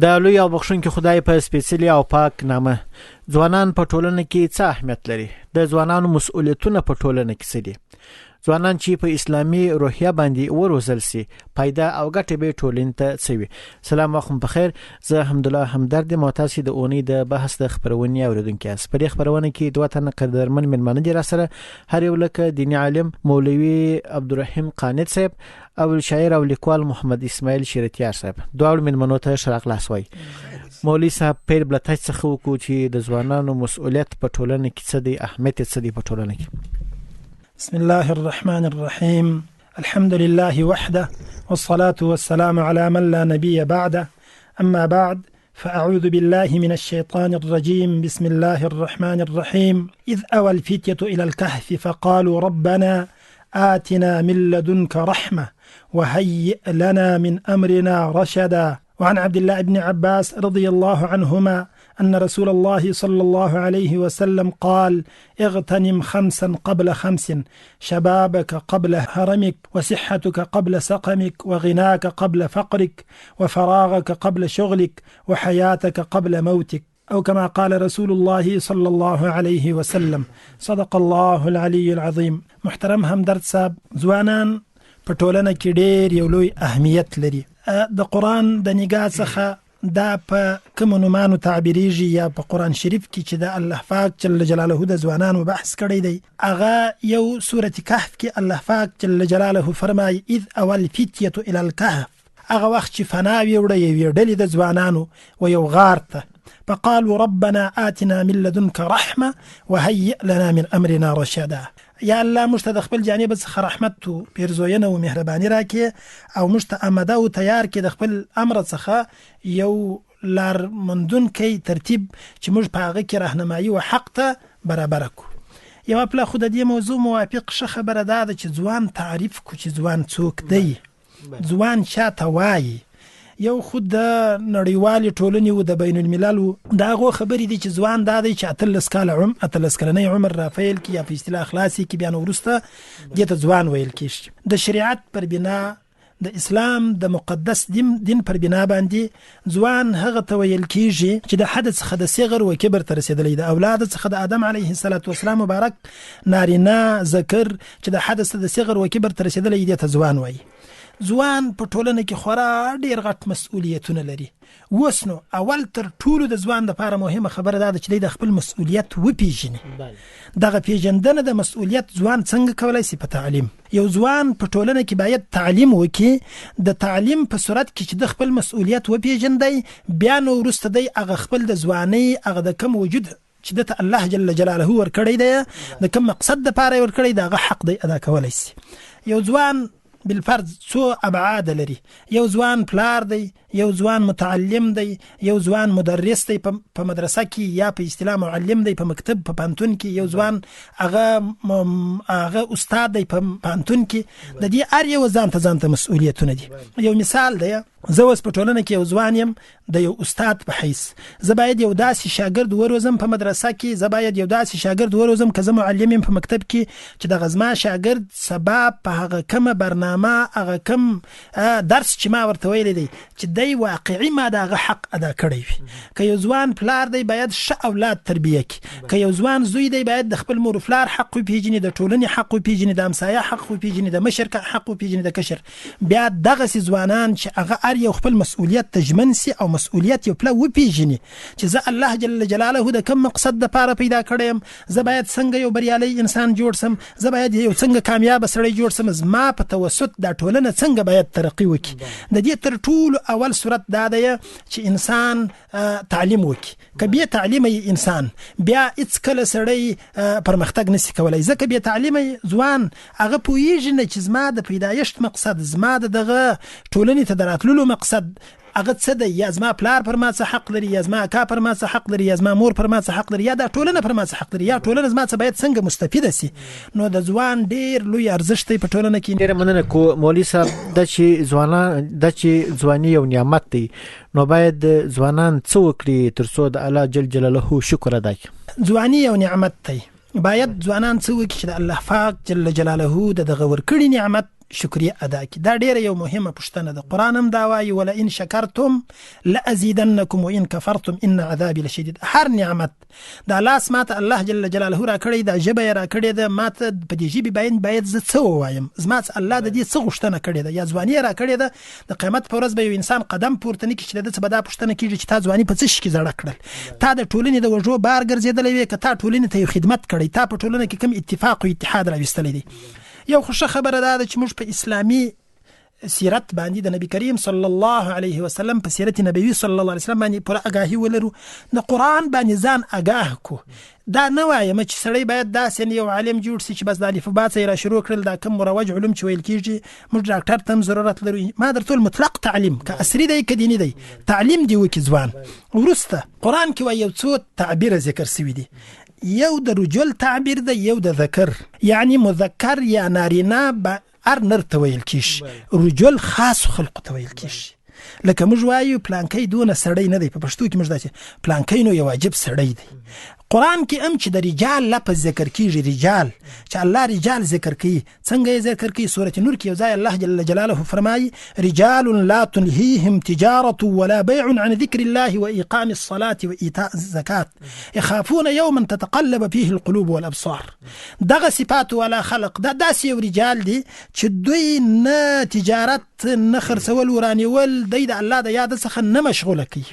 د لوی او بخښونکي خدای په سپېڅلي او پاک نامه. ځوانان په ټولنه کې څه اهمیت لري؟ د ځوانانو مسؤلیتونه په ټولنه کې څه دي؟ ځوانان چې په اسلامي روحیه باندې وروزل سي پیدا او ګټه به ټولنې ته سوي. سلام علیکم بخیر. زه حمدالله همدرد معتاسی د اونۍ د بحث د خبرونې اوریدونکو یاست. په دې خبرونه کې دوه تنه قدرمن مېلمانه دي را سره، هر یو لکه دیني عالم مولوي عبدالرحیم قانت صاحب او شاعر او لیکوال محمد اسماعیل شیرتیار صاحب. دوه مېلمنو ته شراق لاس وای. مولوي صاحب پیر بلتاج څخه وکړو چې د ځوانانو مسؤلیت په ټولنه کې څه دی، اهمیت څه دی په ټولنه کې؟ بسم الله الرحمن الرحيم. الحمد لله وحده والصلاة والسلام على من لا نبي بعده. أما بعد فأعوذ بالله من الشيطان الرجيم. بسم الله الرحمن الرحيم. إذ أوى الفتية إلى الكهف فقالوا ربنا آتنا من لدنك رحمة وهيئ لنا من أمرنا رشدا. وعن عبد الله بن عباس رضي الله عنهما أن رسول الله صلى الله عليه وسلم قال اغتنم خمسا قبل خمس: شبابك قبل هرمك، وصحتك قبل سقمك، وغناك قبل فقرك، وفراغك قبل شغلك، وحياتك قبل موتك، أو كما قال رسول الله صلى الله عليه وسلم. صدق الله العلي العظيم. محترم همدرد صاحب، ځوانان په ټولنه کې ډېر یو لوی اهمیت لري. د قرآن د نگاه څخه دا په کوم نومانو تعبیریږي یا په قرآن شریف کې چې د الله پاک جل جلاله د ځوانانو بحث کړی دی، هغه یو سورة کهف کې الله پاک جل جلاله فرمایي اذ اول الفتیة الى الکهف، هغه وخت چې فنا ویوړه یوې ډلې د ځوانانو و یو غار ته، فقالوا ربنا آتنا من لدنك رحمة وهيئ لنا من امرنا رشدا. یا الله موږ ته د خپل جانب څخه رحمت او پیرزوینه او مهرباني راکړي او موږ ته آماده او تیار کړي د خپل امر څخه یو لار مندونکی ترتیب چې موږ په هغه کې راهنمایي او حق ته برابر کړو. یو په خود دې موضوع موافق شه خبره ده چې ځوان تعریف کو چې ځوان څوک دی، ځوان چاته وایي. یو خود د نړیوالې ټولنې او د بین الملل دغه خبرې دي چې ځوان دا دی چې 13 کلنۍ عمر رافیل کې یا په اصطلاح خلاصي کې بیان ورسته دته ځوان ویل کېږي. د شریعت پر بنا د اسلام د مقدس دین پر بنا باندې ځوان هغه ته ویل کېږي چې د حد څخه د صغر و کبر ته رسیدلی، د اولاد څخه د آدم علیه السلام مبارک نارینه ذکر چې د حد څخه د صغر و کبر ته رسیدلی دته ځوان وایي. ځوان په ټولنه کې خورا ډیر غټ مسؤلیتونه لري. اوس نو اول تر ټولو د ځوان لپاره مهمه خبره ده چې د خپل مسؤلیت وپیژني. دغه پیژندنه د مسؤلیت ځوان څنګه کولای شي؟ په تعلیم. یو ځوان په ټولنه کې باید تعلیم وکړي. د تعلیم په صورت کې چې د خپل مسؤلیت وپیژندي، بیا نو وروسته دی هغه خپل د ځوانۍ هغه د کم وجود چې د الله جل جلاله ورکړی دی، د کم مقصد لپاره ورکړی دی، هغه حق دی ادا کولای شي. یو ځوان بالفرض څو ابعاد لري. یو ځوان پلار دی، یو ځوان متعلم دی، یو ځوان مدرس دی په مدرسه کې یا په اصطلاح معلم دی په مکتب په پانتون کې، یو ځوان هغه استاد دی په پانتون کې. د دې هر یو ځان ته مسؤلیتونه دي. یو مثال دی، زه اوس په ټولنه کې یو ځوان یم د یو استاد په حیث. زه باید یو داسې شاګرد وروزم په مدرسه کې، زه باید یو داسې شاګرد وروزم که زه معلم یم په مکتب کې چې د غزما شاګرد سبب په هغه کومه برنامه هغه کوم درس چې ما ورته ویلی دی چې دی واقعي ما دغه حق ادا کړی وي. که یو ځوان پلار دی باید ښه اولاد تربیه کړي. که یو ځوان زوی دی باید د خپل مور پلار حق وپیژني، د ټولنې حق وپیژني، د همسایه حق وپیژني، د مشر حق وپیژني، د کشر. بیا دغسې ځوانان چې هغه هر یو خپل مسؤلیت ته ژمن سي او مسؤلیت یو پله وپیژني چې زه الله جل جلاله د کوم مقصد دپاره پیدا کړی یم، زه باید څنګه یو بریالی انسان جوړ سم، زه باید یو څنګه کامیاب سړی جوړ سم، زما په توسط دا ټولنه څنګه باید ترقی وکړي. د دې تر ټولو اول صورت دا دی چې انسان تعلیم وکړي. که بې تعلیمه انسان بیا هېڅکله سړی پرمختګ نشي کولی، ځکه بې تعلیمه ځوان هغه پوهېږي نه چې زما د پیدایښت مقصد، زما د دغه ټولنې ته د راتللو مقصد هغه څه دی، یا زما پلار پر ما څه حق لري، یا زما اکا پر ما څه حق لري، یا زما مور پر ما څه حق لري، یا دا ټولنه پر ما څه حق لري، یا ټولنه زما څه باید څنګه مستفیده سي. نو د ځوان ډیر لوی ارزښت دی په ټولنه کې. ډیر مننه کو مولوي صاحب. د چې ځواني یو نعمت دی، نو باید ځوانان څه وکړي ترڅو د الله جل جلاله شکر ادا کړي؟ ځواني یو نعمت دی، باید ځوانان څه وکړي چې د الله پاک جل جلاله دغه ورکړي نعمت شکریه ادا کړي. دا ډیره یو مهمه پوښتنه ده. قرآن هم دا وایي ولا ان شکرتم لازیدنکم وان کفرتم ان عذابی لشدید. هر نعمت د الله سماته الله جل جلاله را کړی دا ژبه را کړی ده، ماته په دې ژبه باید زه څه ووایم، زما الله د دې څه غوښتنه کړې ده یا ځواني را کړې ده. د قیامت په ورځ به یو انسان قدم پورته نه کړي چې د څه به دا پوښتنه کېږي چې تا ځواني په څه شي کې زړه کړل، تا د ټولنې د وژو بار ګرځېدلی وې که تا ټولنې ته یو خدمت کړی، تا په ټولنه کې کوم اتفاق او اتحاد راوستلی دی. یو خوشه خبره ده چې موږ په اسلامي سیرت باندې د نبی کریم صلی الله علیه وسلم په سیرت نبوي صلی الله علیه وسلم باندې پوره آگاهی ولرو، د قرآن باندې ځان آگاه کو. دا نه وایم چې سړی باید داسې یو عالم جوړ شي چې بس د الفبا څخه را شروع کړل دا کوم مروج علوم چې ویل کېږي موږ ډاکټر ته هم ضرورت لرو. ما درته مطلق تعلیم که عصري دی که دیني دی تعلیم دی وکړي ځوان. وروسته قرآن کې وایي یو څو تعبیر ذکر شوي دي. یو د رجل تعبیر ده، یو د ذکر، یعنی مذکر یا نارینه به ار نر ته ویل کېږي، رجل خاص خلقو ته ویل کېږي. لکه موږ وایو پلانکی دونه سړی نه دی، په پښتو کې موږ داسې پلانکی نو یو عجب سړی دی. قرآن کې هم چې د رجال لفظ ذکر کېږي، رجال چې الله رجال ذکر کوي، څنګه یې ذکر کوي؟ سورة نور کې یو ځای الله جل جلاله فرمایي رجال لا تلهيهم تجارة ولا بيع عن ذكر الله وإقام الصلاة وإيتاء الزكاة يخافون يوما تتقلب فيه القلوب والأبصار. دغه صفات ولا خلق دا داسې یو رجال دي چې دوی نه تجارت نه خرڅول ورانیول دی د الله د یاد څخه نه مشغوله کوي.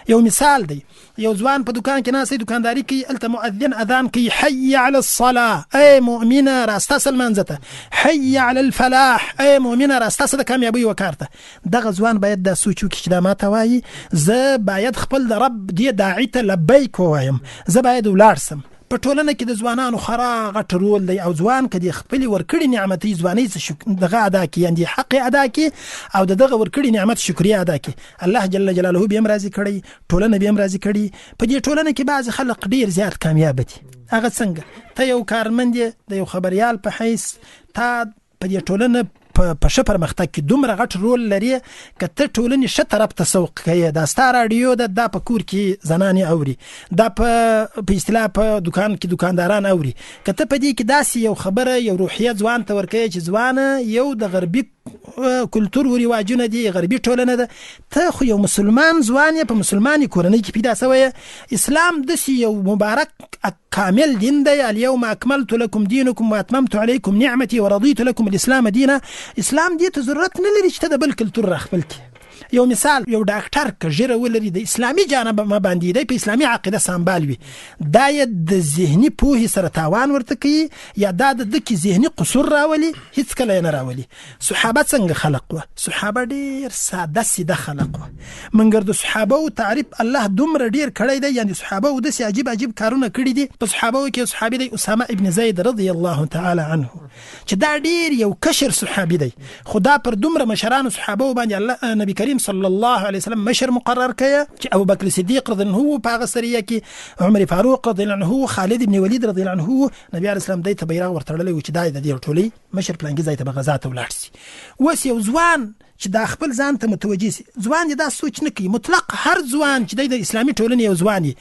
یو مثال دی، یو ځوان په دکان کې ناست دکانداری کوي، الته مؤذن اذان کوي حي على الصلاة ای مؤمنه راسته سلمانځه ته، حي على الفلاح ای مؤمنه راسته د کامیابی وکارته. دغه ځوان باید دا سوچ وکړي چې دا ماته وایي زه باید خپل د رب دې داعي ته لبیک ووایم، زه باید ولاړ سم. په ټولنه کې د ځوانانو خورا غټ رول دی او ځوان که د خپلې ورکړې نعمتي ځوانۍ دغه ادا کړي، یعنې حق ادا کړي او د دغه ورکړې نعمت شکریه ادا کړي. الله جل جلاله به هم راضي کړی، ټولنه به هم راضي کړي. په دې ټولنه کې بعضې خلق ډېر زیات کامیابه دي. هغه څنګه؟ ته یو کارمند یې د یو خبریال په حیث تا په دې ټولنه په ښه پرمختګ کې دومره غټ رول لري که ته ټولنې ښه طرف ته سوق کوې. دا ستا راډیو ده، دا په کور کې زنانې اوري، دا په اصطلاح په دکان کې دکانداران اوري. که ته په دې کې داسې یو خبره یو روحیه ځوان ته ورکوې چې ځوانه یو د غربي کلتور و رواجونه دي، غربي ټولنه ده، ته خو یو مسلمان ځوان یې، په مسلمانې کورنۍ کې پیدا شوی. اسلام داسې یو مبارک کامل دین دی. اليوم اکملت لكم دینکم واتممت علیکم نعمتي ورضیت لكم الاسلام دینا. اسلام دې ته ضرورت نه لري چې ته د بل کلتور را خپل کړي. یو مثال، یو ډاکټر که ژیره ولري د اسلامي جانب ما باندې دی په اسلامي عقیده سمبال وي، دا یې د ذهني پوهې سره تاوان ورته کوي یا دا د کې ذهني قصور راولي؟ هیڅ کله یې نه راولي. صحابه څنګه خلق وه؟ صحابه ډېر ساده سیده خلق وه. منګر د صحابه تعریف الله دومره ډېر کړی دی، یعنې صحابه داسې عجیب عجیب کارونه کړي دي. په صحابه کې صحابي دی اسامه ابن زید رضی الله تعالی عنه چې دا ډېر یو کشر صحابي دی، خو دا پر دومره مشرانو صحابه باندې الله نبی کریم صلی الله علیه وسلم مشر مقرر کړ چې ابو بکر صدیق رضی الله عنه په هغه سریه کې، عمر فاروق رضی الله عنه، خالد ابن ولید رضی الله عنه، نبی علیه السلام دې ته بیرغ ورتړلی و چې دا د دې ټولي مشر پلانګي ځای ته به غزا ته ولاړ شي. اوس یو ځوان چې دا خپل ځان ته متوجه شي، ځوان دا سوچ نه کوي. مطلق هر ځوان چې د اسلامي ټولنې یو ځوان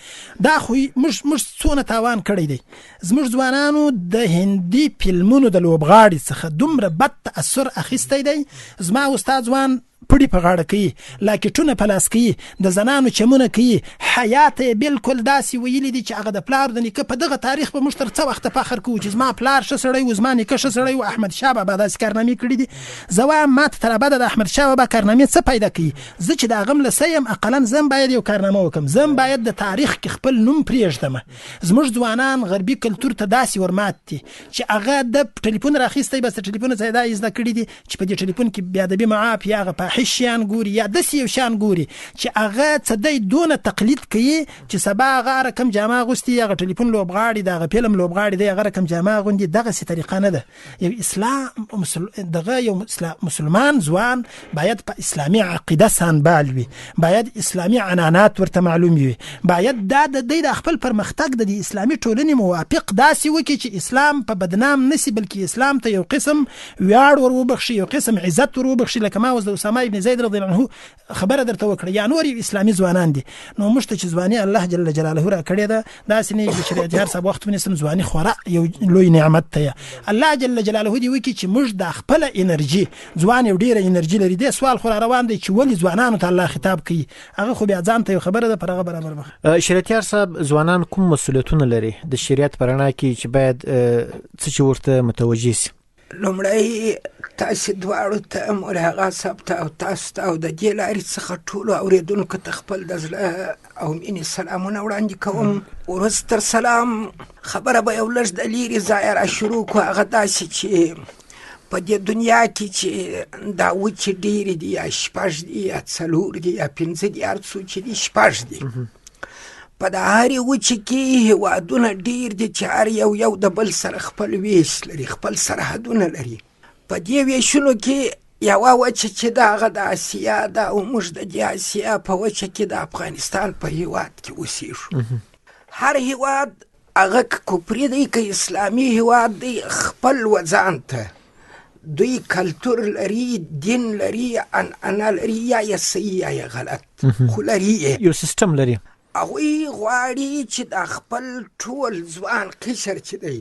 دا خو موږ څونه تاوان کړی دی. زموږ ځوانانو د هندي فلمونو د لوبغاړي څخه دومره بد تاثر اخیستی دی. زما استاد ځوان پړی په غاړه کوي، لاکټونه په لاس کوي، د زنانو چمونه کوي، حیات یې بالکل داسې ویلي دي چې هغه د پلار د نیکه په دغه تاریخ به موږ تر څه وخته فخر کوو چې زما پلار ښه سړی و، زما نیکه ښه سړی و، احمد شاه بابا داسې کارنامې کړي دي. زه وایم ما ته تر ابده د احمد شاه بابا کارنامې څه پیدا کوي؟ زه چې د هغه ملسی یم اقلا زه هم باید یو کارنامه وکړم، زه هم باید د تاریخ کې خپل نوم پرېږدم. زموږ ځوانان غربي کلتور ته داسې ورمات دي چې هغه د ټلیفون راخیستی، بس د ټلیفون ځای دا زده کړي دي چې په دې ټلیفون کې بیادبي معاف یا هغه فاحش شیان ګوري یا داسې یو شیان ګوري چې هغه څه دی دونه تقلید کوي چې سبا هغه رقم جامه اغوستي، هغه ټلیفون لوبغاړي، دغه فلم لوبغاړي دی هغه رقم جامه اغوندي. دغسې طریقه نه ده. یو اسلام دغه یو مسلمان ځوان باید په اسلامي عقیده سنبال وي، باید اسلامي عنانات ورته معلوم وي، باید دا د خپل پرمختګ د اسلامي ټولنې موافق داسې وکړي چې اسلام په بدنام نسی، بلکې اسلام ته یو قسم ویاړ ور وبخشي، یو قسم عزت ور وبخشي. لکه ما اوس د اسامه بن زید رضی الله عنه خبره درته وکړه یا نور اسلامي ځوانان دي نو موږ ته چې ځواني الله جل جلاله را کړی ده داسې نه چې هر څه وخت ونیسم ځواني خورا یو لوی نعمت ته الله جل جلاله دی وکي چې موږ د خپل انرژي ځوان یو ډیره انرژي لري د سوال خو روان دی چې ولې ځوانانو ته الله خطاب کوي هغه خو بیا ځان ته خبره ده پرغه برابر مخ شریعتیار صاحب ځوانان کوم مسؤلیتونه لري د شریعت پرانا کې چې باید څه چې ورته متوجي سي لومړی تاسو دواړو ته مرغا ثبت او تاسو ته او د دې لارې څخه ټولو اوریدونکو ته خپل د زړه او مینې سلامونه وړاندې کوم وروسته تر سلام خبره به یو لږ د لیرې ځایه را شروع کړو هغه داسې چې په دې دنیا کې چې دا وچې ډېرې دي یا شپږ دي یا څلور دي یا پنځه دي هر څو چې دي شپږ دي په د هرې وچې کې هېوادونه ډېر دي چې هر یو د بل سره خپل ویش لري خپل سرحدونه لري په دې ویشونو کې یوه وچه چې ده هغه د اسیا ده او موږ د دې اسیا په وچه کې د افغانستان په هېواد کې اوسېږو هر هېواد هغه که کفري دی که اسلامي هېواد دی خپل وځان ته دوی کلتور لري دین لري عنعنه لري یا یې صحیح یا یې غلط خو لري یو سیستم لري هغوی غواړي چې د خپل ټول ځوان قشر چې دی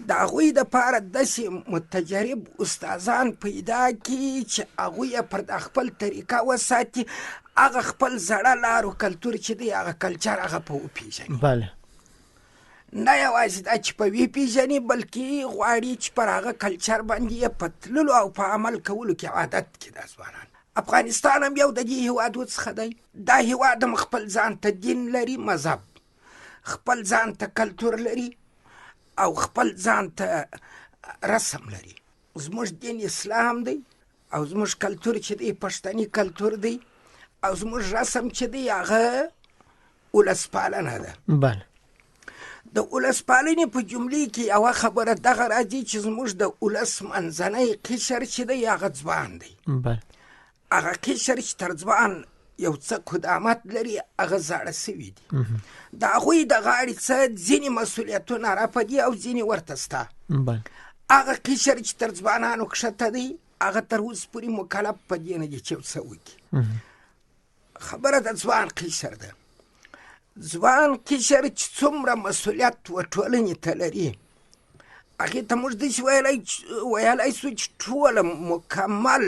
د هغوی دپاره داسې متجرب استادان پیدا کړي چې هغوی یې پر د خپل طریقه وساتي هغه خپل زړه لارو کلتور چې دی هغه کلچر هغه په وپېژني بله نه یوازې دا چې په وی پیژني بلکې غواړي چې پر هغه کلچر باندې یې په تللو او په عمل کولو کې عادت کړي دا ځوانان افغانستان هم یو د دې هېوادو څخه دی دا هېواد هم خپل ځان ته دین لري مذهب خپل ځان ته کلتور لري او خپل ځان ته رسم لري زموږ دین اسلام دی او زموږ کلتور چې دی پښتني کلتور دی او زموږ رسم چې دی هغه ولسپالنه ده بله د ولسپالنې په جملې کې یوه خبره دغه راځي چې زموږ د ولس منځنی قشر چې دی هغه ځوان دی بله هغه قشر چې تر ځوان یو څه قدامت لري هغه زاړه سوي دي د هغوی د غاړې څه ځینې مسؤلیتونه راپدي او ځینې ورته سته هغه قشر چې تر ځوانانو کښته دی هغه تر اوس پورې مکلف په دې نه دي چې یو څه وکړي خبره د ځوان قشر ده ځوان قشر چې څومره مسؤلیت و ټولنې ته لري هغې ته موږ داسې ویلی سو چې ټوله مکمل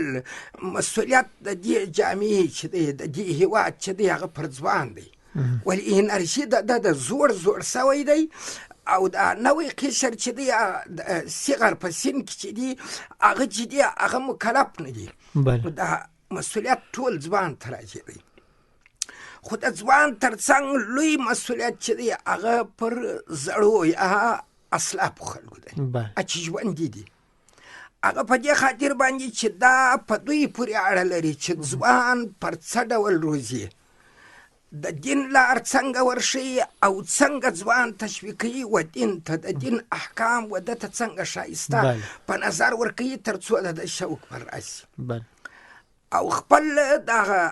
مسؤلیت د دې جامعې چې دی د دې هېواد چې دی هغه پر ځوان دی ولې انرژي د زوړ سوی دی او دا نوی قشر چې دی صغر په سن کې چې دی هغه چې دی هغه مکلف نه دی دا مسؤلیت ټول ځوان ته راجع دی خو د ځوان تر څنګ لوی مسؤلیت چې دی هغه پر زړو یا اسلافو خلکو دی چې ژوندي دي هغه په دې خاطر باندې چې دا په دوی پورې اړه لري چې ځوان پر څه ډول روزي د دین لار څنګه ورشي او څنګه ځوان تشویقوي و دین ته د دین احکام و ده ته څنګه ښایسته په نظر ورکوي تر څو د شوق پر راسي او خپل دغه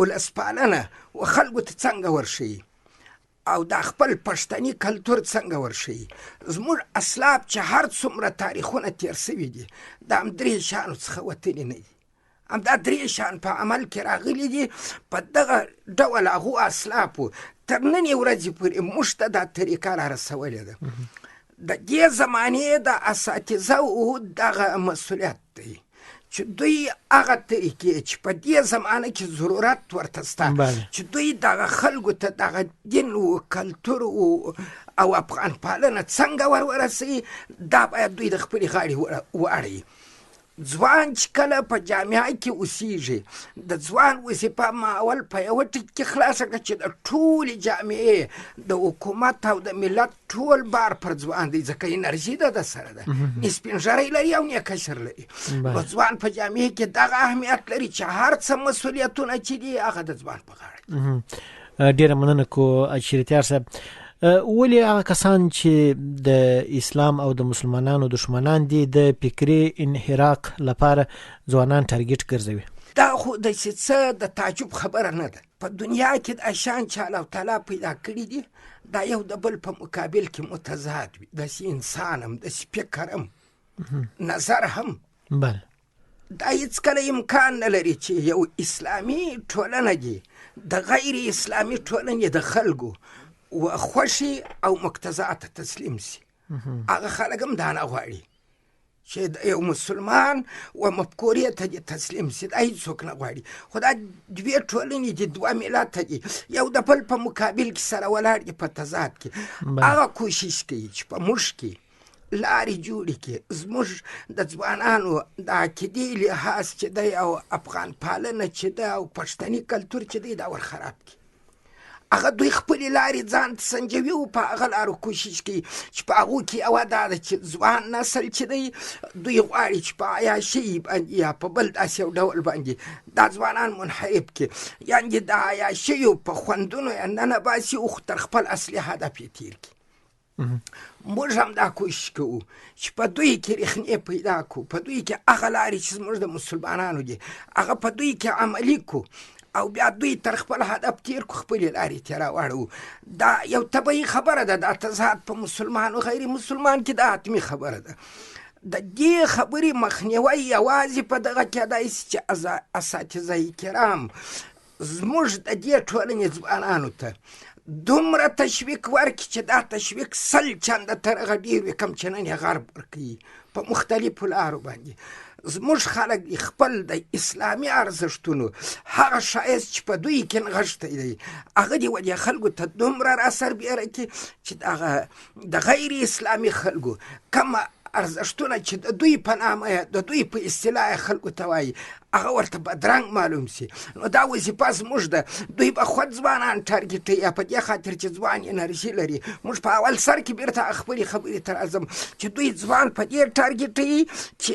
ولسپالنه و خلکو ته څنګه ورشي او دا خپل پښتني کلتور څنګه ورشي زموږ اسلاف چې هر څومره تاریخونه تیر سوي دي دا هم درې شیانو څخه وتلي نه دي همدا درې شیان په عمل کې راغلي دي په دغه ډول هغو اسلافو تر ننې ورځې پورې موږ ته دا طریقه را رسولې ده د دې زمانې د اساتذو دغه مسؤلیت دی چې دوی هغه طریقې چې په دې زمانه کې ضرورت ورته سته چې دوی دغه خلکو ته دغه دین و کلتور او افغان پالنه څنګه ورسوي دا باید دوی د خپلې غاړې واړوي ځوان چې کله په جامعه کې اوسېږي د ځوان وظیفه ما اول په یوه ټکي کې خلاصه کړه چې د ټولې جامعې د حکومت او د ملت ټول بار پر ځوان دی ځکه انرژي ده د سره ده نه سپین ږیری لري او نه کشر لري نو ځوان په جامعه کې دغه اهمیت لري چې هر څه مسؤلیتونه چې دي هغه د ځوان په غاړه ډېره مننه کو شریعتیار صاحب ولې هغه کسان چې د اسلام او د مسلمانانو دشمنان دي د فکري انحراق لپاره ځوانان ټارګټ ګرځوي دا خو د څه د تعجب خبره نه ده په دنیا کې د شان چې الله تعالی پیدا کړي دي دا یو د بل په مقابل کې متضاد وي داسې انسان هم داسې فکر هم نظر هم بله دا هیڅکله امکان نه لري چې یو اسلامي ټولنه دي د غیر اسلامي ټولنې د خلکو خوښي او مقتضیات تسلیم شي. هغه خلک هم دا نه غواړي چې یو مسلمان و مفکورې ته تسلیم شي، دا هیڅوک نه غواړي. خو دا دوې ټولنې دي، دوه ملته دي، یو د بل په مقابل کې سره ولاړ دي په تضاد کې. هغه کوشش کوي چې په موږ کې لارې جوړې کړي، زموږ د ځوانانو د عقیدې لحاظ چې دی او افغان پالنه چې ده او پښتني کلتور چې دی دا ورخراب کړي. هغه دوی خپلې لارې ځان ته سنجوي او په هغه لارو کوشش کوي چې په هغو کې یوه دا ده چې ځوان نسل چې دی دوی غواړي چې په عیاشۍ باندې یا په بل داسې یو ډول باندې دا ځوانان منحرف کړي، یعنې د عیاشیو په خوندونو یې ننباسي او تر خپل اصلي هدف یې تیر کړي. موږ هم دا کوشش کوو چې په دوی کې رخنې پیدا کړو، په دوی کې هغه لارې چې زموږ د مسلمانانو دي هغه په دوی کې عملي کړو او بیا دوی تر خپل هدف تیر کړو، خپلې لارې ته راواړو. دا یو طبیعي خبره ده، دا تضاد په مسلمان او غیر مسلمان کې دا حتمي خبره ده. د دې خبرې مخنیوی یوازې په دغه کېدای شي چې اساتذه کرام زموږ د دې ټولنې ځوانانو ته دومره تشویق ورکړي چې دا تشویق 100 چنده تر هغه ډېر وي کم چې نن یې غرب ورکوي په مختلفو لارو باندې. زموږ خلک خپل د اسلامي ارزښتونو هغه ښایست چې په دوی کې نغښتی دی هغه دې ودې خلکو ته دومره راسربېره کړي چې د غیر اسلامي خلکو کومه ارزښتونه چې د دوی په نامه د دوی په اصطلاح خلکو ته وایي هغه ورته بدرنګ معلوم شي. نو دا وظیفه زموږ ده، دوی به خود ځوانان ټارګېټوي یا په دې خاطر چې ځوان انرژي لري. موږ په اول سر کې بیرته خپلې خبرې ته راځم چې دوی ځوان په دې ټارګېټوي چې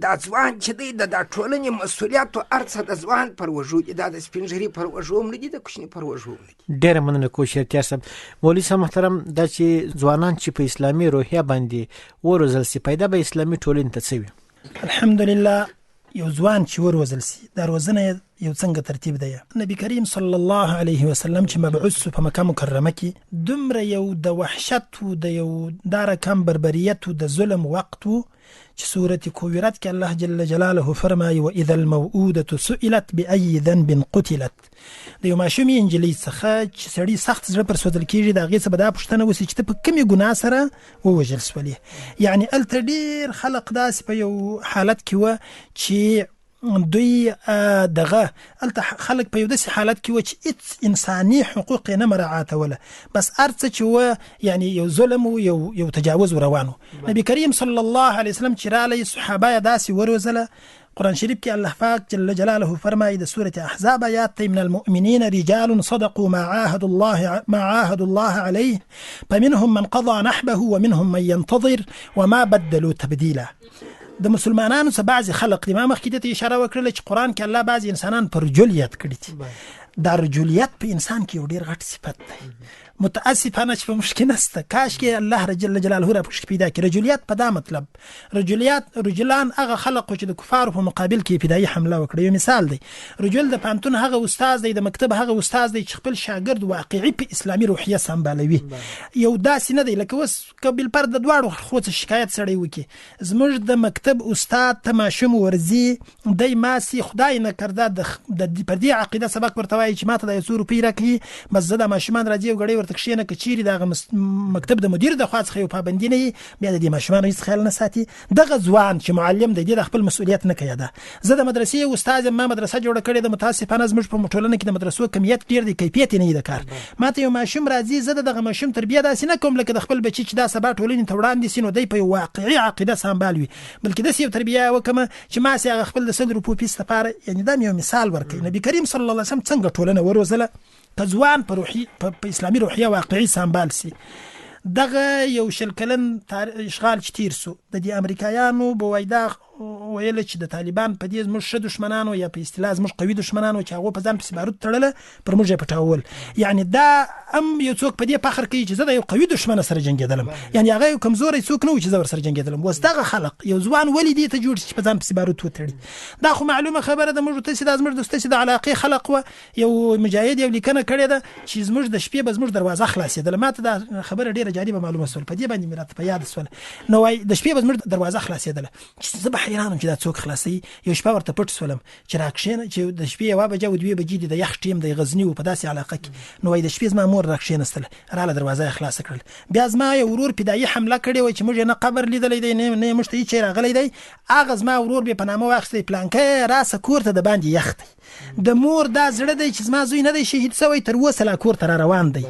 دا ځوان چې دی د دا ټولنې مسؤلیت او هر څه د ځوان پر وژو دي، دا د سپین ږیري پر وژو هم نه دي، د کوچني پر وژو هم نه دي. ډېره مننه کوشیرتیار صاحب. مولوي صاحب محترم، دا چې ځوانان چې په اسلامي روحیه باندې وروزل سي پیدا به اسلامي ټولنې ته څه وي؟ الحمدلله یو ځوان چې وروزل سي دا روزنه یو څنګه ترتیب دی. نبی کریم صلی الله علیه وسلم چې مبعوث په مکه مکرمه کې دومره یو د وحشت او د یو دا رقم بربریت او د ظلم وخت چې سورة کویرت کې الله جل جلاله فرمایي وإذا الموءودة سئلت بأي ذنب قتلت. د یو ماشومې انجلۍ څخه چې سړي سخت زړه پر سوځل کېږي د هغې څه به دا پوښتنه وسي چې ته په کومې ګناه سره ووژل سولې. یعنې هلته ډېر خلق داسې په یو حالت کې وه چې دوی دغه هلته خلک په یو داسې حالت کې و چې هېڅ انساني حقوق یې نه مراعاتوله، بس هر څه چې و یعنې یو ظلم و یو تجاوز روان و. نبي کریم صلی الله علیه وسلم چې رالی صحابه یې داسې وروزله. قرآن شریف کې الله پاک جل جلاله فرمایي د سورة احزاب آیات ته من المؤمنین رجال صدقوا ما عاهدوا الله عليه فمنهم من قضى نحبه ومنهم من ينتظر وما بدلوا تبديلا. د مسلمانانو څخه بعضې خلق دي، ما مخکې ته اشاره وکړله چې قرآن کې الله بعضې انسانان پر رجل یاد کړي دي. دا رجولیت په انسان کې یو ډېر غټ صفت دی، متاسفانه چې په موږ کې نسته. کاش کې الله جل جلاله را پکښې پیدا کړي. رجولیت په دا مطلب رجلان هغه خلق چې د کفارو په مقابل کې ابتدایي حمله وکړه. یو مثال دی، رجل د پوهنتون هغه استاد دی، د مکتب هغه استاد دی چې خپل شاګرد واقعي په اسلامي روحیه سمبالوي. یو داسې نه دی لکه اوس که بالفرض د دواړو خو څه شکایت سړی وکړي. زموږ د مکتب استاد ته ماشوم ورځي دی ماسي خدای نه کرده پر دې عقیده سبق ورته وایي چې ما ته د 100 روپۍ راکړي، بس زه د ماشومان راځي او ګړی ورته کښېنه که چیرې د هغه مکتب د مدیر د خوا څخه یو پابندي نه وي بیا د دې ماشومانو هېڅ خیال نه ساتي. دغه ځوان چې معلم دی د خپل مسؤلیت نه کوي. ده زه د مدرسې استاد یم، ما مدرسه جوړه کړې ده، متاسفانه زموږ په ټولنه کې د مدرسو کمیت ډېر دی، کیفیت یې نه وي د کار. ما ته یو ماشوم راځي، زه د دغه ماشوم تربیه داسې نه کوم لکه د خپل بچي چې دا سبا ټولنې ته وړاندې سي نو دی په یو واقعي عقیده سمبال وي، بلکې داسې یو تربیه وکړم چې ما سي هغه خپل د 100 روپو پیس لپاره. یعنې دا یو مثال ورکوي نبي کریم صلی الله علیه وسلم څنګه ټولنه وروزله که ځوان په اسلامي روحیه واقعي سمبال سي. دغه یو شل کلن اشغال چې تیر سو د دې امریکایانو به وایي دا ویل چې د طالبان په دې زموږ ښه دشمنانو یا په اصطلاح زموږ قوي دشمنانو چې هغو په ځان پسې بارود تړله پر موږ یې پټول. یعنې دا هم یو څوک په دې فخر کوي چې زه د یو قوي دشمنه سره جنګېدلم، یعنې هغه یو کمزوری څوک نه و چې زه ورسره جنګېدلم. اوس دغه خلق یو ځوان ولې دې ته جوړ شي چې په ځان پسې بارود وتړي؟ دا خو معلومه خبره ده. موږ ته دا زموږ د علاقې خلق و، یو مجاهد یو لیکنه کړې ده چې زموږ د شپې به زموږ دروازه خلاصېدله. ما ته دا خبره ډېره جالبه معلومه شول، په دې باندې مې راته په یاد شول. نو وایي د شپې به زموږ دروازه خلاصېدله چې زه به حیرانم چې دا څوک خلاصي. یو شپه ورته پټ سولم چې راکښینه چې د شپې 1 بجه او 2 بجې د یخ ټیم د غزنی په داسې علاقه کې، نو وای د شپې زما مور راکښینستله، رااله دروازه خلاص کړل. بیا زما یو ورور پیدایي حمله کړې و چې موږ نه قبر لیدلې دی نه موږ ته هیڅ راغلی دی. هغه زما ورور به په نامه واخستې پلانکه راسه کور ته د باندې یخ دی. د مور دا زړه دی چې زما زوی نه دی شهید شوی، تر اوسه لا کور ته روان دی.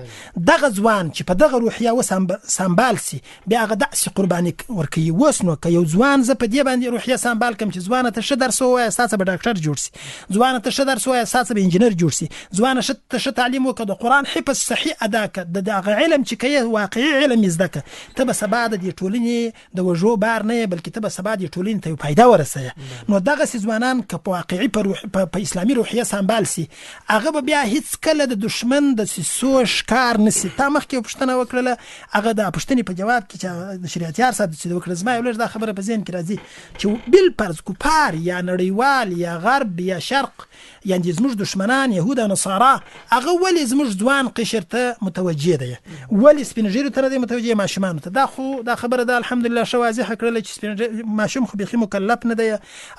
دغه ځوان چې په دغه روحیه وسمبال سي بیا هغه داسې قرباني ورکوي. اوس نو که یو ځوان زه په دې باندې روحیه سمبال کم چې ځوانه ته ښه درس ووایه ساسه به ډاکټر جوړ سي، ځوانه ته ښه درس ووایه ساسه به انجینر جوړ سي، ځوانه ته ښه تعلیم وکړه د قرآن حفظ صحیح ادا کړه، دغه علم چې کوي واقعي علم یې زده کړه، ته به سبا د دې ټولنې د وژو بار نه بلکې ته به سبا د ټولنې ته فایده ورسوي. نو دغسې ځوانان که په واقعي په اسلامي روحیه سمبال سي هغه به بیا هیڅ کله د دشمن د سیسو ښکار نسي. تا مخکې پوښتنه وکړله، هغه د پوښتنې په جواب کې چې د شریعتیار صاحب چې وکړه، زما یو لږ دا خبره په ذهن کې راځي چې بالفرض کفار یا نړیوال یا غرب یا شرق یعنې زموږ دشمنان یهود او نصارا هغه ولې زموږ ځوان قشر ته متوجه دی، ولې سپین ږیرو ته نه دی متوجه، ماشومانو ته؟ دا خبره ده الحمدلله ښه واضحه کړله چې ماشوم خو بیخي مکلف نه دی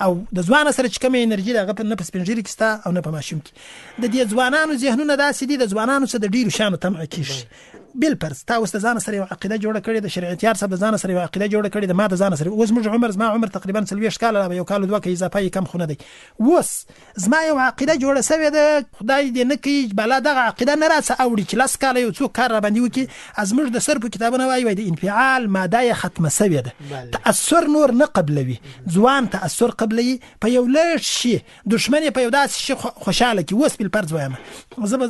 او د ځوان سره چې کومه انرژي ده هغه نه په سپین ږیري کې شته او نه په ماشوم کې. د دې ځوانانو ذهنونه داسې دي، د ځوانانو څخه د ډېرو شیانو طمع کېږي. بالفرض تا اوس د ځان سره یو عقیده جوړه کړې، د شریعتیار صاحب د ځان سره یو عقیده جوړه کړې، د ما د ځان سره اوس موږ زما عمر تقریبا 40 کاله لا یو کال دوه کې اضافه کم خو نه دی. اوس زما یو عقیده جوړه سوې ده، خدای دې نه کوي بلا دغه عقیده نه راڅه اوړي چې 10 کاله یو څوک کار را باندې وکړي. از موږ د سر په کتابونه وایي د انفعال ماده ختمه سوې ده، تاثر نور نه قبلوي، ځوان تاثر قبلوي په یو لږ شي، دښمن په یو داسې شي خوشاله کی. اوس بالفرض وایم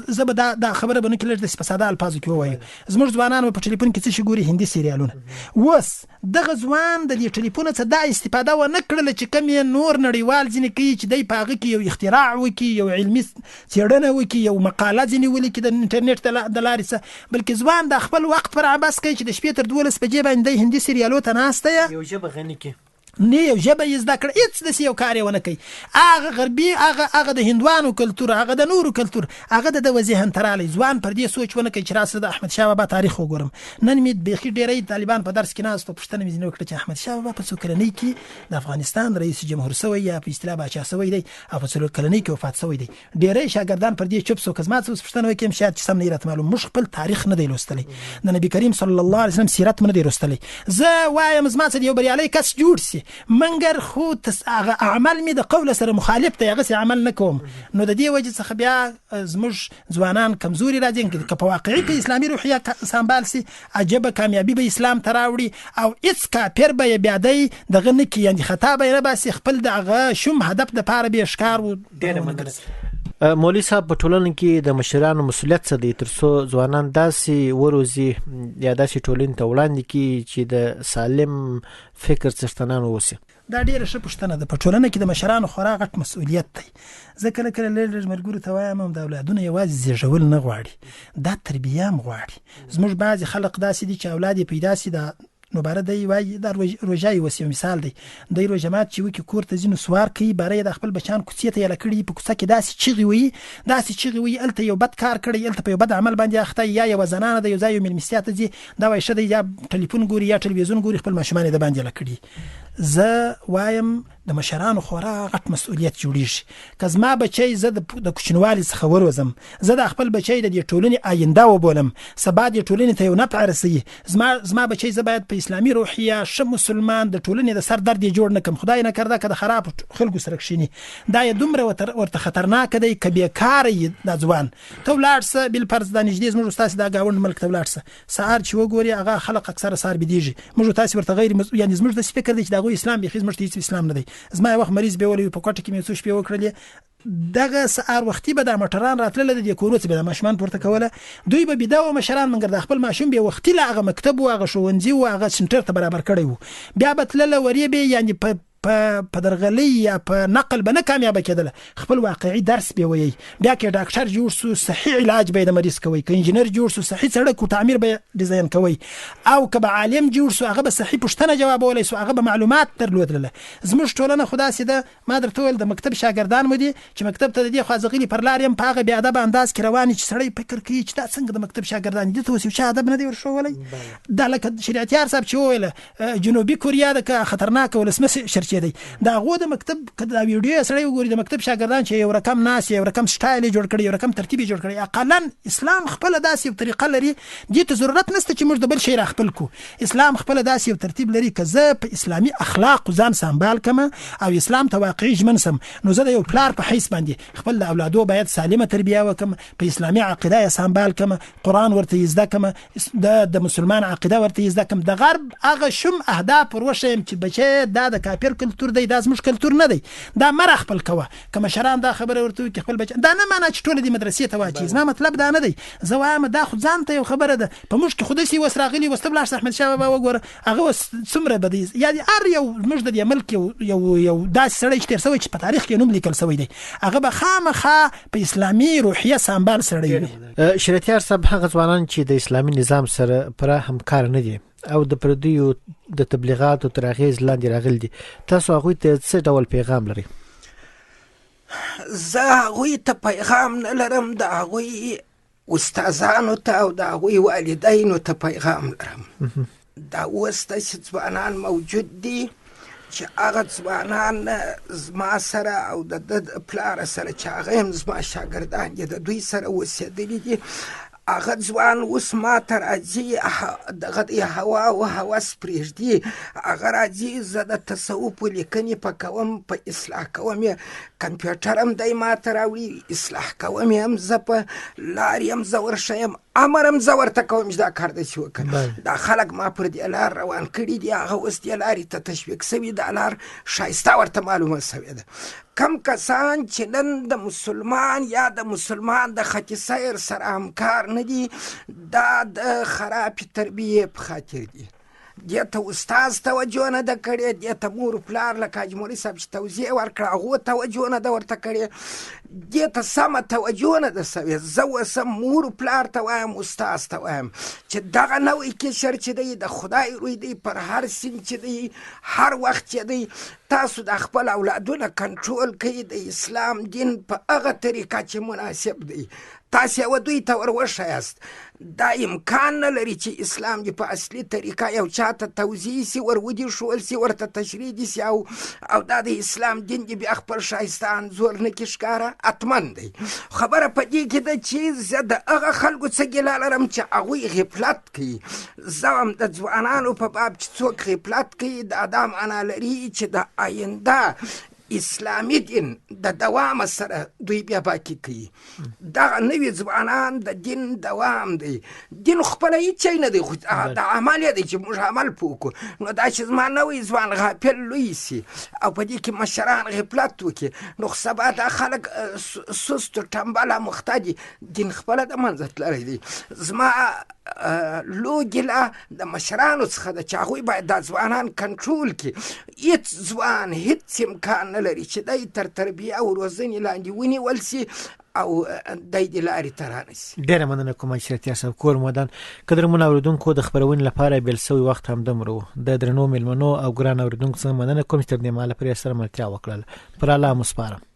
زه به دا خبره به نه کې لږ د ساده الفاظو کې ووایم، زموږ ځوانانو په ټلیفون کې څه شي ګوري؟ هندي سریالونه. اوس دغه ځوان د دې ټلیفون څخه دا استفاده ونه کړله چې کوم یې نور نړیوال ځینې کوي چې دی په هغه کې یو اختراع وکړي، یو علمي څېړنه وکړي، یو مقاله ځینې ولیکي د انټرنیټ د لارې څخه، بلکې ځوان د خپل وخت پر عبث کوي چې د شپې تر 12 بجې باندې دی هندي سریالو ته ناست دی، یو ژبه غني کې نه یو ژبه یې زده کړه، هېڅ داسې یو کار یې ونه کوي. هغه غربي هغه د هندوانو کلتور، هغه د نورو کلتور، هغه د ذهن ته رالی. ځوان پر دې سوچ ونه کوي چې راسه د احمدشاه بابا تاریخ وګورم. نن مې بیخي ډېری طالبان په درس کې ناست او پوښتنه مې ځینې وکړه چې احمدشاه بابا په څو کلنۍ کې د افغانستان رئیس جمهور سوی یا په اصطلاح باچا سوی دی او په څلور کلنۍ کې وفات سوی دی. ډېری شاګردان پر دې چوپ سو. که زما څه پوښتنه وکړم شاید چې سم نه راته معلوم، موږ خپل تاریخ نه دی لوستلی، د نبي کریم صلی الله علیه وسلم سیرت نه دی لوستلی. زه وایم زما څه یو بریالی کس جوړ سي منګر خو عمل می د قول سره مخالف دی، هغه عمل نه کوم. نو د دې وجه څخه بیا زموږ ځوانان کمزوري راځي که په واقعي په اسلامي روحیه سمبال سي عجبه کامیابی به اسلام ته راوړي او هیڅ کافر به بیا دی دغه نه کوي، یعنې خطا به نه باسي، خپل دغه شوم هدف دپاره به یې ښکار و. ډېره مننه. مولوي صاحب په ټولنه کې د مشرانو مسؤلیت څه دی ترڅو ځوانان داسې وروزي یا داسې ټولنې ته وړاندې کړي چې د سالم فکر څښتنان واوسي؟ دا ډیره ښه پوښتنه ده. په ټولنه کې د مشرانو خورا غټ مسؤلیت دی. زه کله کله لږ ملګرو ته وایم د اولادونه یوازې زیږول نه غواړي، دا تربیه هم غواړي. زموږ بعضې خلق داسې دي چې اولاد یې پیدا سي د نو باره دی وایي دا روژه یې وسي مثال دی، دی روژه مات چې وکړي کور ته ځي نو سوار کوي، باره د خپل بچیان کوڅې ته یې لکړي، په کوڅه کې داسې چغې وایي هلته یو بد کار کړی، هلته په یو بد عمل باندې اخته، یا یوه زنانه ده یو ځای یو مېلمستیا ته ځي دا وایي ښه دی، یا ټلیفون ګوري یا ټلویزیون ګوري، خپل ماشومان یې د باندې لکړي. زه وایم د مشرانو خورا غټ مسؤلیت جوړیږي. که زما بچی زه د کوچنوالي څخه وروزم، زه د خپل بچی د دې ټولنې آینده وبولم، سبا دې ټولنې ته یو نفع رسوي، زما بچی زه باید په اسلامي روحیه ښه مسلمان د ټولنې د سر درد یې جوړ نه کړم. خدای نه کرده که د خراب خلکو سره کښېني، دا یې دومره ورته خطرناکه دی که بېکاره یي دا ځوان. ته ولاړ شه بالفرض دا نږدې زموږ ستاسې دا ګاونډ ملک ته ولاړ شه، سهار چې وګوري هغه خلک اکثره سهار بېدېږي، موږ تاسې ورته غیر یعنې زموږ داسې فکر دی چې د هغوی اسلام بیخي زموږ ته هېڅ اسلام نه دی. زما یو وخت مریض بیولی په کوټه کې مې څو شپې وکړلې، دغه سهار وختي به دا موټران راتلله د دې کورو څخه به د ماشومان پورته کوله، دوی به بیده وه مشران، مګر د خپل ماشوم به وختي له هغه مکتب و هغه ښوونځي و هغه سنټر ته برابر کړی و، بیا به تلله ورې به یعنې په درغلۍ یا په نقل به نه کامیابه کېدله، خپل واقعي درس به ویي. بیا که ډاکټر جوړ سو صحیح علاج به یې د مریض کوئ، که انجینر جوړ سو صحیح سړک و تعمیر به ډیزاین کوئ، او که به عالم جوړ سو هغه به صحیح پوښتنه جوابولی سو، هغه به معلومات درلودله. زموږ ټولنه خو داسې ده، ما درته وویل د مکتب شاګردان مو دي چې مکتب ته د دې خوا زغلي پر لار یم، په هغه بې ادبه انداز کې روان چې سړی فکر کوي چې دا څنګه د مکتب شاګردان دي، ته اوس یو چا ادب نه دی ورښوولی. دا لکه شریعتیار صاحب چې وویله جنوبي کوریا ده که خطرناکه ولسمشر چې دی دا غو د مکتب کدا ویډیو سره وګوري د مکتب شاګردان چې یو رقم ناس یو رقم سټایل جوړ کړي یو رقم ترتیب جوړ کړي اقلا اسلام خپل داسې طریقه لري دې ته ضرورت نشته چې موږ د بل شي راخپل کو اسلام خپل داسې یو ترتیب لري کزه په اسلامي اخلاق ځان سمبال کما او اسلام ته واقعي ژمن سم نو زه د یو پلار په حیث باندې خپل اولادو باید سالمه تربیه وکم په اسلامي عقیده سمبال کما قران ورته یزدا کما د مسلمان عقیده ورته یزدا کم د غرب هغه شم اهداف وروشم چې بچي د کافر کلتور دی د مش کلتور نه دی دا مر خپل کوه کما شران دا خبره ورته کې خپل بچ دا نه معنی چې ټول د مدرسې ته واچي زما مطلب دا نه دی زه وایم دا خو ځان ته یو خبره ده په مش کې خودسي وسراغلی واستبلاش احمد شاه بابا وګوره هغه څومره بدی یعنی ار یو مش د ملک یو داس سړی چې تر سوي چې په تاریخ کې نوم لیکل سوی دی هغه به خامخا په اسلامي روحیه سمبال سړی وي شریعتیار صاحب هغه ځوانان چې د اسلامي نظام سره پر همکار نه دي او د پردیو د تبلیغاتو تر اغیز لاندې راغلي دي تاسو هغه ته څه ډول پیغام لري زه هغوی ته پیغام نه لرم د هغوی استادانو ته او د هغوی والدینو ته پیغام لرم دا اوس داسې ځوانان موجود دي چې هغه ځوانان زما سره او د پلار سره چې هغه هم زما شاګردان دي د دوی سره اوسېدلي دي هغه ځوان اوس ما ته راځي دغه د هوا او هوس پرېږدي هغه راځي زه د تصوف لیکنې په کوم په اصلاح کوم کمپیوټر هم دی ما ته راوړي اصلاح کوم هم زه په لارې هم زه ورښیم امر هم زه ورته کوم چې دا کار داسې وکړه دا خلک ما پر دې لار روان کړي دي هغه اوس دې لارې ته تشویق سوي دا لار ښایسته ورته معلومه سوې ده کم کسان چې نن د مسلمان یا د مسلمان د خط سیر سره همکار نه دي دا د خراب تربیې په خاطر دي دې ته استاد توجه نه ده کړې دې ته مور پلار لکه حاجي مولوي صاحب چې توضیح ورکړه هغو توجه نه ده ورته کړې دې ته سمه توجه نه ده سوې زه اوس مور پلار ته وایم استاد ته وایم چې دغه نوی کشر چې دی د خدای روی دی پر هر سین چې دی هر وخت چې دی تاسو د خپل اولادونه کنټرول کوي د اسلام دین په هغه طریقه چې مناسب دی تاسو یو دوی ته وروښیاست دا امکان نه لري چې اسلام دې په اصلي طریقه یو چاته توضیح سي ورودي شول سي ورته تشریح دي سي او دا د اسلام دین دې بیا خپل ښایسته انځور نه کې ښکاره اتمن دی خبره په دې کې ده چې زه د هغه خلکو څه ګیله لرم چې هغوی غفلت کوي زه هم د ځوانانو په باب چې څوک غفلت کوي دا دا معنا لري چې د آینده اسلامي دین د دوام سره دوی بیا باقي کوي دغه نوي ځوانان د دین دوام دی دین خپله هېڅ شی نه دی خو د عمل یې دی چې موږ عمل پرې وکړو نو دا چې زما نوی ځوان غافل لوی سي او په دې کې مشران غفلت وکړي نو سبا دا خلک سست و ټمبله مخته دي دین خپله د منځه تللی دی زما لو ګیله د مشرانو څخه ده چې هغوی باید دا ځوانان کنټرول کړي هېڅ ځوان هېڅ امکان نه لري چې دی تر تربیه او روزنې لاندې ونیول سي او دی د لارې ته رانسي ډېره مننه کوم شریعتیار صاحب کور مودان قدرمنو اورېدونکو د خپرونې لپاره بیل سوی وخت همدومره و د درنو مېلمنو او ګران اورېدونکو څخه مننه کوم چې تر دې مهاله پرې سره ملتیا وکړله پر الله مو سپارم